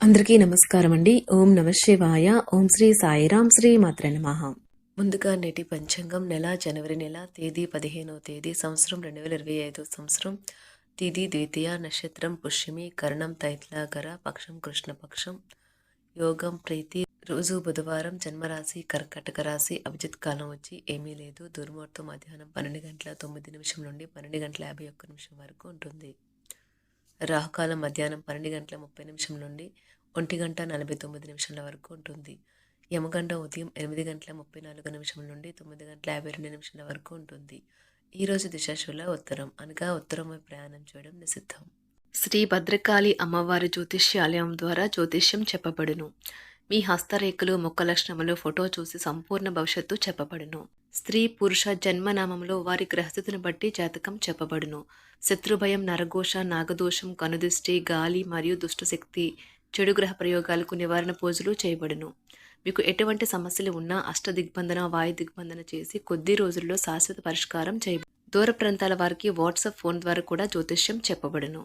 అందరికీ నమస్కారం అండి. ఓం నమ శివాయ. ఓం శ్రీ సాయిరాం. శ్రీ మాత్రే నమః. ముందుగా నేటి పంచాంగం నెల జనవరి నెల తేదీ 15వ తేదీ సంవత్సరం 2025 సంవత్సరం తిథి ద్వితీయ నక్షత్రం పుష్యమి కరణం తైత్లాగర పక్షం కృష్ణపక్షం యోగం ప్రీతి రోజు బుధవారం జన్మరాశి కర్కటక రాశి అభిజిత్ కాలం వచ్చి ఏమీ లేదు. దుర్ముహూర్తం మధ్యాహ్నం 12:09 నుండి 12:51 వరకు ఉంటుంది. రాహుకాలం మధ్యాహ్నం 12:30 నుండి 1:49 వరకు ఉంటుంది. యమగండం ఉదయం 8:34 నుండి 9:52 వరకు ఉంటుంది. ఈరోజు దిశాశూల ఉత్తరం అనగా ఉత్తరం వైపు ప్రయాణం చేయడం నిషిద్ధం. శ్రీ భద్రకాళి అమ్మవారి జ్యోతిష్యాలయం ద్వారా జ్యోతిష్యం చెప్పబడును. మీ హస్తరేఖలు ముఖ లక్షణములు ఫోటో చూసి సంపూర్ణ భవిష్యత్తు చెప్పబడును. స్త్రీ పురుష జన్మనామంలో వారి గ్రహస్థితిని బట్టి జాతకం చెప్పబడును. శత్రుభయం నరఘోష నాగదోషం కనుదృష్టి గాలి మరియు దుష్టశక్తి చెడు గ్రహ ప్రయోగాలకు నివారణ పూజలు చేయబడును. మీకు ఎటువంటి సమస్యలు ఉన్నా అష్టదిగ్బంధన వాయు దిగ్బంధన చేసి కొద్ది రోజుల్లో శాశ్వత పరిష్కారం చేయబడును. దూర ప్రాంతాల వారికి వాట్సాప్ ఫోన్ ద్వారా కూడా జ్యోతిష్యం చెప్పబడును.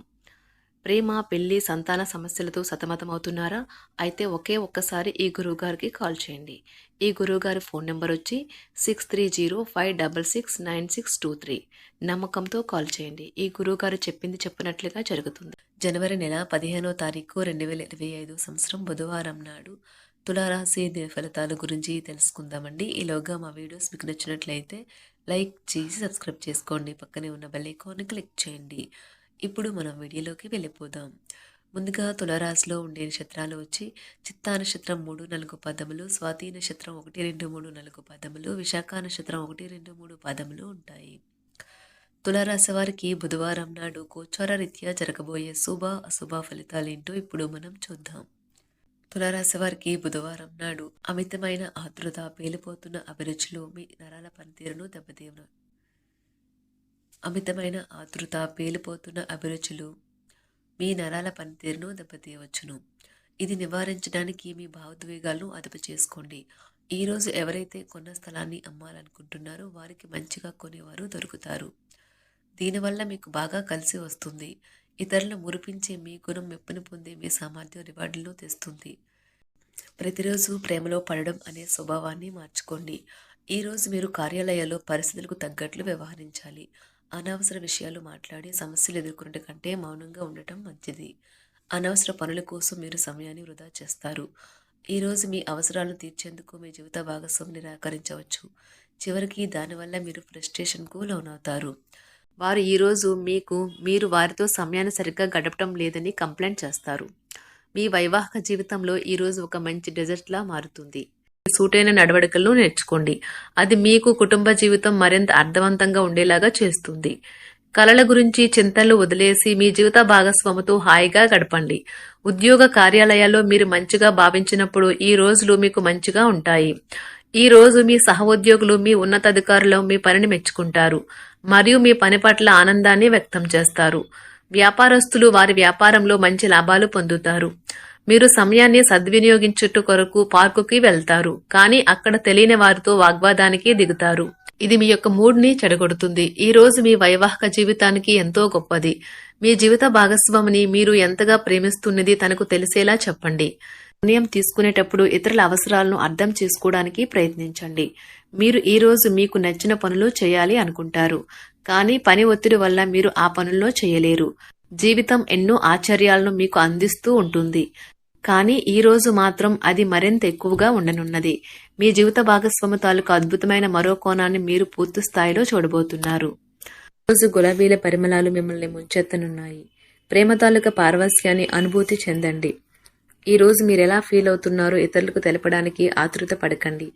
ప్రేమ పెళ్లి సంతాన సమస్యలతో సతమతమవుతున్నారా? అయితే ఒక్కసారి ఈ గురువుగారికి కాల్ చేయండి. ఈ గురువుగారి ఫోన్ నెంబర్ వచ్చి 6305669623. నమ్మకంతో కాల్ చేయండి. ఈ గురువుగారు చెప్పింది చెప్పినట్లుగా జరుగుతుంది. జనవరి నెల 15వ తారీఖు 2025 సంవత్సరం బుధవారం నాడు తులారాశి ఫలితాల గురించి తెలుసుకుందామండి. ఈలోగా మా వీడియోస్ మీకు నచ్చినట్లయితే లైక్ చేసి సబ్స్క్రైబ్ చేసుకోండి. పక్కనే ఉన్న బెల్ ఐకాన్ని క్లిక్ చేయండి. ఇప్పుడు మనం వీడియోలోకి వెళ్ళిపోదాం. ముందుగా తులారాశిలో ఉండే నక్షత్రాలు వచ్చి చిత్తా నక్షత్రం 3-4 పదములు, స్వాతి నక్షత్రం 1-2-3-4 పదములు, విశాఖ నక్షత్రం 1-2-3 పదములు ఉంటాయి. తులారాశి వారికి బుధవారం నాడు గోచార రీత్యా జరగబోయే శుభ అశుభ ఫలితాలేంటో ఇప్పుడు మనం చూద్దాం. తులారాశి వారికి బుధవారం నాడు అమితమైన ఆతృత పేలిపోతున్న అభిరుచులు మీ నరాల పనితీరును దెబ్బతీయను. అమితమైన ఆతృత పేలిపోతున్న అభిరుచులు మీ నరాల పనితీరును దెబ్బతీయవచ్చును. ఇది నివారించడానికి మీ భావోద్వేగాలను అదుపు చేసుకోండి. ఈరోజు ఎవరైతే కొన్న స్థలాన్ని అమ్మాలనుకుంటున్నారో వారికి మంచిగా కొనేవారు దొరుకుతారు. దీనివల్ల మీకు బాగా కలిసి వస్తుంది. ఇతరులను మురిపించే మీ గుణం మెప్పును పొందే మీ సామర్థ్యం రివార్డులను తెస్తుంది. ప్రతిరోజు ప్రేమలో పడడం అనే స్వభావాన్ని మార్చుకోండి. ఈరోజు మీరు కార్యాలయాల్లో పరిస్థితులకు తగ్గట్లు వ్యవహరించాలి. అనవసర విషయాలు మాట్లాడి సమస్యలు ఎదుర్కొనడం కంటే మౌనంగా ఉండటం మంచిది. అనవసర పనుల కోసం మీరు సమయాన్ని వృధా చేస్తారు. ఈరోజు మీ అవసరాలను తీర్చేందుకు మీ జీవిత భాగస్వామి నిరాకరించవచ్చు. చివరికి దానివల్ల మీరు ఫ్రస్ట్రేషన్కు లోనవుతారు. వారు ఈరోజు మీరు వారితో సమయాన్ని సరిగ్గా గడపడం లేదని కంప్లైంట్ చేస్తారు. మీ వైవాహిక జీవితంలో ఈరోజు ఒక మంచి డెజర్ట్లా మారుతుంది. సూటైన నడవడికలను నేర్చుకోండి. అది మీకు కుటుంబ జీవితం మరింత అర్థవంతంగా ఉండేలాగా చేస్తుంది. కలల గురించి చింతలు వదిలేసి మీ జీవిత భాగస్వామితో హాయిగా గడపండి. ఉద్యోగ కార్యాలయాల్లో మీరు మంచిగా భావించినప్పుడు ఈ రోజులు మీకు మంచిగా ఉంటాయి. ఈ రోజు మీ సహోద్యోగులు మీ ఉన్నతాధికారులు మీ పనిని మెచ్చుకుంటారు మరియు మీ పని పట్ల ఆనందాన్ని వ్యక్తం చేస్తారు. వ్యాపారస్తులు వారి వ్యాపారంలో మంచి లాభాలు పొందుతారు. మీరు సమయాన్ని సద్వినియోగించుట కొరకు పార్కుకి వెళ్తారు, కానీ అక్కడ తెలియని వారితో వాగ్వాదానికి దిగుతారు. ఇది మీ యొక్క మూడ్ని చెడగొడుతుంది. ఈ రోజు మీ వైవాహిక జీవితానికి ఎంతో గొప్పది. మీ జీవిత భాగస్వామిని మీరు ఎంతగా ప్రేమిస్తున్నది తనకు తెలిసేలా చెప్పండి. నిర్ణయం తీసుకునేటప్పుడు ఇతరుల అవసరాలను అర్థం చేసుకోవడానికి ప్రయత్నించండి. మీరు ఈ రోజు మీకు నచ్చిన పనులు చేయాలి అనుకుంటారు, కానీ పని ఒత్తిడి వల్ల మీరు ఆ పనుల్లో చేయలేరు. జీవితం ఎన్నో ఆశ్చర్యాలను మీకు అందిస్తూ ఉంటుంది, కానీ ఈ రోజు మాత్రం అది మరింత ఎక్కువగా ఉండనున్నది. మీ జీవిత భాగస్వామి తాలూకు అద్భుతమైన మరో కోణాన్ని మీరు పూర్తి స్థాయిలో చూడబోతున్నారు. రోజు గులాబీల పరిమళాలు మిమ్మల్ని ముంచెత్తనున్నాయి. ప్రేమ తాలూకా పారవస్యాన్ని అనుభూతి చెందండి. ఈ రోజు మీరెలా ఫీల్ అవుతున్నారో ఇతరులకు తెలపడానికి ఆతృత పడకండి.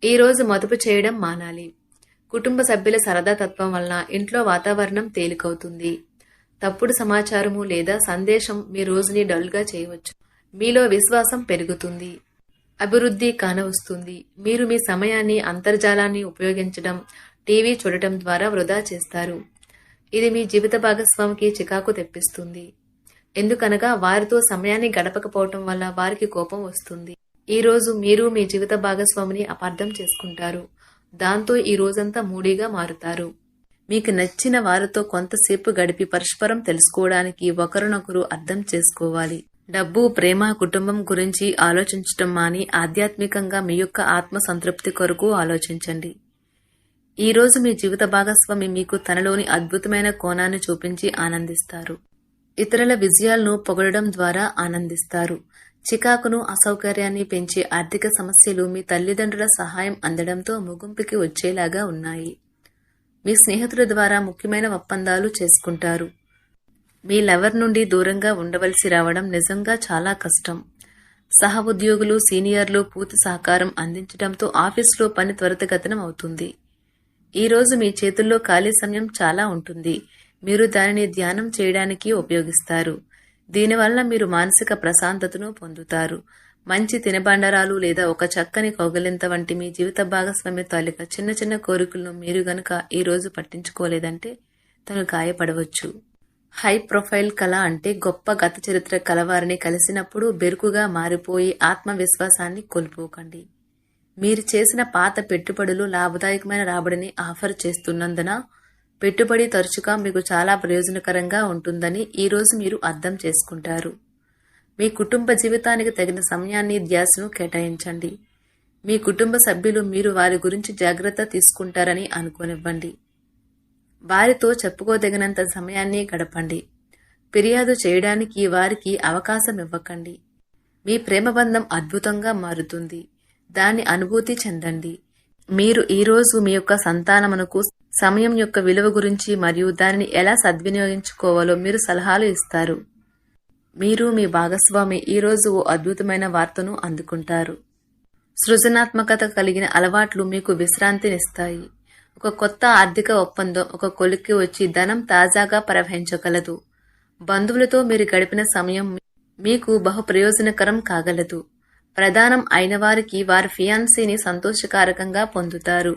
ఈ రోజు మదుపు చేయడం మానాలి. కుటుంబ సభ్యుల సరదా తత్వం వలన ఇంట్లో వాతావరణం తేలికవుతుంది. తప్పుడు సమాచారము లేదా సందేశం మీ రోజుని డల్గా చేయవచ్చు. మీలో విశ్వాసం పెరుగుతుంది. అభివృద్ధి కానవస్తుంది. మీరు మీ సమయాన్ని అంతర్జాలాన్ని ఉపయోగించడం, టీవీ చూడటం ద్వారా వృధా చేస్తారు. ఇది మీ జీవిత భాగస్వామికి చికాకు తెప్పిస్తుంది. ఎందుకనగా వారితో సమయాన్ని గడపకపోవటం వల్ల వారికి కోపం వస్తుంది. ఈ రోజు మీరు మీ జీవిత భాగస్వామిని అపార్థం చేసుకుంటారు. దాంతో ఈ రోజంతా మూడీగా మారుతారు. మీకు నచ్చిన వారితో కొంతసేపు గడిపి పరస్పరం తెలుసుకోవడానికి ఒకరినొకరు అర్థం చేసుకోవాలి. డబ్బు, ప్రేమ, కుటుంబం గురించి ఆలోచించటం మాని ఆధ్యాత్మికంగా మీ యొక్క ఆత్మ సంతృప్తి కొరకు ఆలోచించండి. ఈ రోజు మీ జీవిత భాగస్వామి మీకు తనలోని అద్భుతమైన కోణాన్ని చూపించి ఆనందిస్తారు. ఇతరుల విజయాలను పొగడడం ద్వారా ఆనందిస్తారు. చికాకును, అసౌకర్యాన్ని పెంచే ఆర్థిక సమస్యలు మీ తల్లిదండ్రుల సహాయం అందడంతో ముగింపుకి వచ్చేలాగా ఉన్నాయి. మీ స్నేహితుల ద్వారా ముఖ్యమైన ఒప్పందాలు చేసుకుంటారు. మీ లవర్ నుండి దూరంగా ఉండవలసి రావడం నిజంగా చాలా కష్టం. సహ ఉద్యోగులు, సీనియర్లు పూర్తి సహకారం అందించడంతో ఆఫీసులో పని త్వరితగతినం అవుతుంది. ఈ రోజు మీ చేతుల్లో ఖాళీ సమయం చాలా ఉంటుంది. మీరు దానిని ధ్యానం చేయడానికి ఉపయోగిస్తారు. దీనివల్ల మీరు మానసిక ప్రశాంతతను పొందుతారు. మంచి తినబండరాలు లేదా ఒక చక్కని కౌగిలింత వంటి మీ జీవిత భాగస్వామి తాలూకా చిన్న చిన్న కోరికలను మీరు గనుక ఈ రోజు పట్టించుకోలేదంటే తను గాయపడవచ్చు. హై ప్రొఫైల్ కళ అంటే గొప్ప గత చరిత్ర కలవారిని కలిసినప్పుడు బెరుకుగా మారిపోయి ఆత్మవిశ్వాసాన్ని కోల్పోకండి. మీరు చేసిన పాత పెట్టుబడులు లాభదాయకమైన రాబడిని ఆఫర్ చేస్తున్నందున పెట్టుబడి తరచుగా మీకు చాలా ప్రయోజనకరంగా ఉంటుందని ఈ రోజు మీరు అర్థం చేసుకుంటారు. మీ కుటుంబ జీవితానికి తగిన సమయాన్ని, ధ్యాసను కేటాయించండి. మీ కుటుంబ సభ్యులు మీరు వారి గురించి జాగ్రత్త తీసుకుంటారని అనుకోనివ్వండి. వారితో చెప్పుకోదగినంత సమయాన్ని గడపండి. ఫిర్యాదు చేయడానికి వారికి అవకాశం ఇవ్వకండి. మీ ప్రేమబంధం అద్భుతంగా మారుతుంది. దాన్ని అనుభూతి చెందండి. మీరు ఈ రోజు మీ యొక్క సంతానమునకు సమయం యొక్క విలువ గురించి మరియు దానిని ఎలా సద్వినియోగించుకోవాలో మీరు సలహాలు ఇస్తారు. మీరు మీ భాగస్వామి ఈ రోజు ఓ అద్భుతమైన వార్తను అందుకుంటారు. సృజనాత్మకత కలిగిన అలవాట్లు మీకు విశ్రాంతినిస్తాయి. ఒక కొత్త ఆర్థిక ఒప్పందం ఒక కొలిక్కి వచ్చి ధనం తాజాగా ప్రవహించగలదు. బంధువులతో మీరు గడిపిన సమయం మీకు బహు ప్రయోజనకరం కాగలదు. ప్రధానం అయిన వారికి వారి ఫియాన్సీని సంతోషకారకంగా పొందుతారు.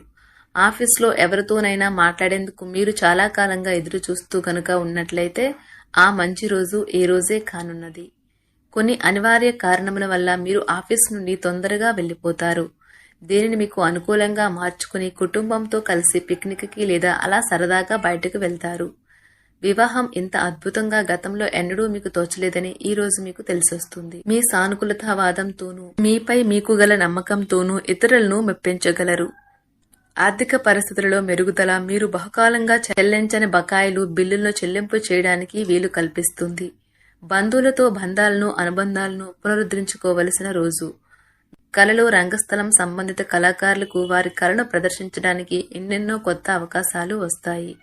ఆఫీస్లో ఎవరితోనైనా మాట్లాడేందుకు మీరు చాలా కాలంగా ఎదురు చూస్తూ కనుక ఉన్నట్లయితే ఆ మంచి రోజు ఈ రోజే కానున్నది. కొన్ని అనివార్య కారణముల వల్ల మీరు ఆఫీస్ నుండి తొందరగా వెళ్లిపోతారు. దీనిని మీకు అనుకూలంగా మార్చుకుని కుటుంబంతో కలిసి పిక్నిక్కి లేదా అలా సరదాగా బయటకు వెళ్తారు. వివాహం ఇంత అద్భుతంగా గతంలో ఎన్నడూ మీకు తోచలేదని ఈ రోజు మీకు తెలిసొస్తుంది. మీ సానుకూలతావాదంతోనూ మీపై మీకు గల నమ్మకంతోనూ ఇతరులను మెప్పించగలరు. ఆర్థిక పరిస్థితులలో మెరుగుదల మీరు బహుకాలంగా చెల్లించని బకాయిలు, బిల్లులను చెల్లింపు చేయడానికి వీలు కల్పిస్తుంది. బంధువులతో బంధాలను, అనుబంధాలను పునరుద్ధరించుకోవలసిన రోజు. కళలు, రంగస్థలం సంబంధిత కళాకారులకు వారి కళను ప్రదర్శించడానికి ఎన్నెన్నో కొత్త అవకాశాలు వస్తాయి.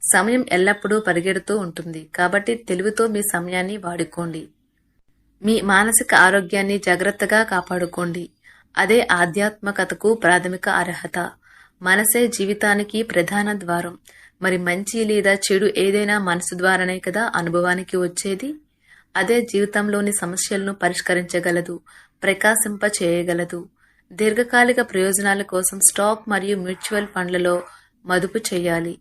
సమయం ఎల్లప్పుడూ పరిగెడుతూ ఉంటుంది కాబట్టి తెలివితో మీ సమయాన్ని వాడుకోండి. మీ మానసిక ఆరోగ్యాన్ని జాగ్రత్తగా కాపాడుకోండి. అదే ఆధ్యాత్మికతకు ప్రాథమిక అర్హత. మనసే జీవితానికి ప్రధాన ద్వారం. మరి మంచి లేదా చెడు ఏదైనా మనసు ద్వారానే కదా అనుభవానికి వచ్చేది. అదే జీవితంలోని సమస్యలను పరిష్కరించగలదు, ప్రకాశింప చేయగలదు. దీర్ఘకాలిక ప్రయోజనాల కోసం స్టాక్ మరియు మ్యూచువల్ ఫండ్లలో మదుపు చేయాలి.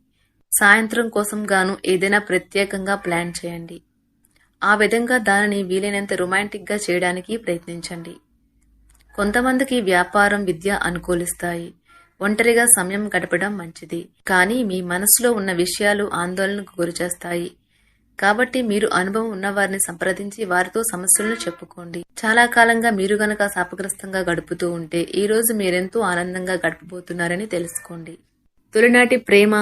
సాయంత్రం కోసం గాను ఏదైనా ప్రత్యేకంగా ప్లాన్ చేయండి. ఆ విధంగా దానిని వీలైనంత రొమాంటిక్గా చేయడానికి ప్రయత్నించండి. కొంతమందికి వ్యాపారం, విద్య అనుకూలిస్తాయి. ఒంటరిగా సమయం గడపడం మంచిది. కానీ మీ మనసులో ఉన్న విషయాలు ఆందోళనకు గురిచేస్తాయి. కాబట్టి మీరు అనుభవం ఉన్నవారిని సంప్రదించి వారితో సమస్యలను చెప్పుకోండి. చాలా కాలంగా మీరు గనక శాపగ్రస్తంగా గడుపుతూ ఉంటే ఈ రోజు మీరెంతో ఆనందంగా గడపబోతున్నారని తెలుసుకోండి. తొలినాటి ప్రేమ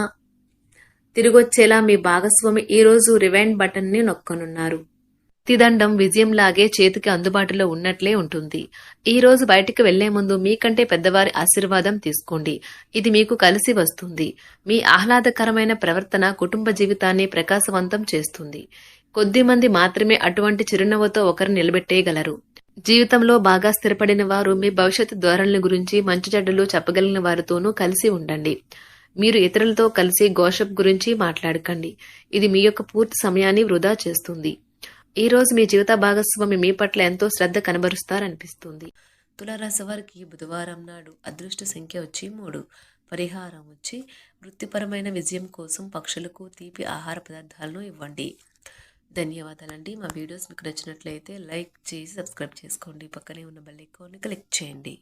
తిరిగొచ్చేలా మీ భాగస్వామి ఈ రోజు రివైండ్ బటన్ ని నొక్కనున్నారు. తిదండం విజయంలాగే చేతికి అందుబాటులో ఉన్నట్లే ఉంటుంది. ఈ రోజు బయటికి వెళ్లే ముందు మీకంటే పెద్దవారి ఆశీర్వాదం తీసుకోండి. ఇది మీకు కలిసి వస్తుంది. మీ ఆహ్లాదకరమైన ప్రవర్తన కుటుంబ జీవితాన్ని ప్రకాశవంతం చేస్తుంది. కొద్దిమంది మాత్రమే అటువంటి చిరునవ్వుతో ఒకరు నిలబెట్టేయగలరు. జీవితంలో బాగా స్థిరపడిన వారు మీ భవిష్యత్తు ధోరణుల గురించి మంచి చెడ్డలు చెప్పగలిగిన వారితోనూ కలిసి ఉండండి. మీరు ఇతరులతో కలిసి గోషప్ గురించి మాట్లాడకండి. ఇది మీ యొక్క పూర్తి సమయాన్ని వృధా చేస్తుంది. ఈ రోజు మీ జీవిత భాగస్వామి మీ పట్ల ఎంతో శ్రద్ధ కనబరుస్తారనిపిస్తుంది. తులారాశి వారికి బుధవారం నాడు అదృష్ట సంఖ్య వచ్చి 3. పరిహారం వచ్చి వృత్తిపరమైన విజయం కోసం పక్షులకు తీపి ఆహార పదార్థాలను ఇవ్వండి. ధన్యవాదాలండి. మా వీడియోస్ మీకు నచ్చినట్లయితే లైక్ చేసి సబ్స్క్రైబ్ చేసుకోండి. పక్కనే ఉన్న బెల్ ఐకాన్ని క్లిక్ చేయండి.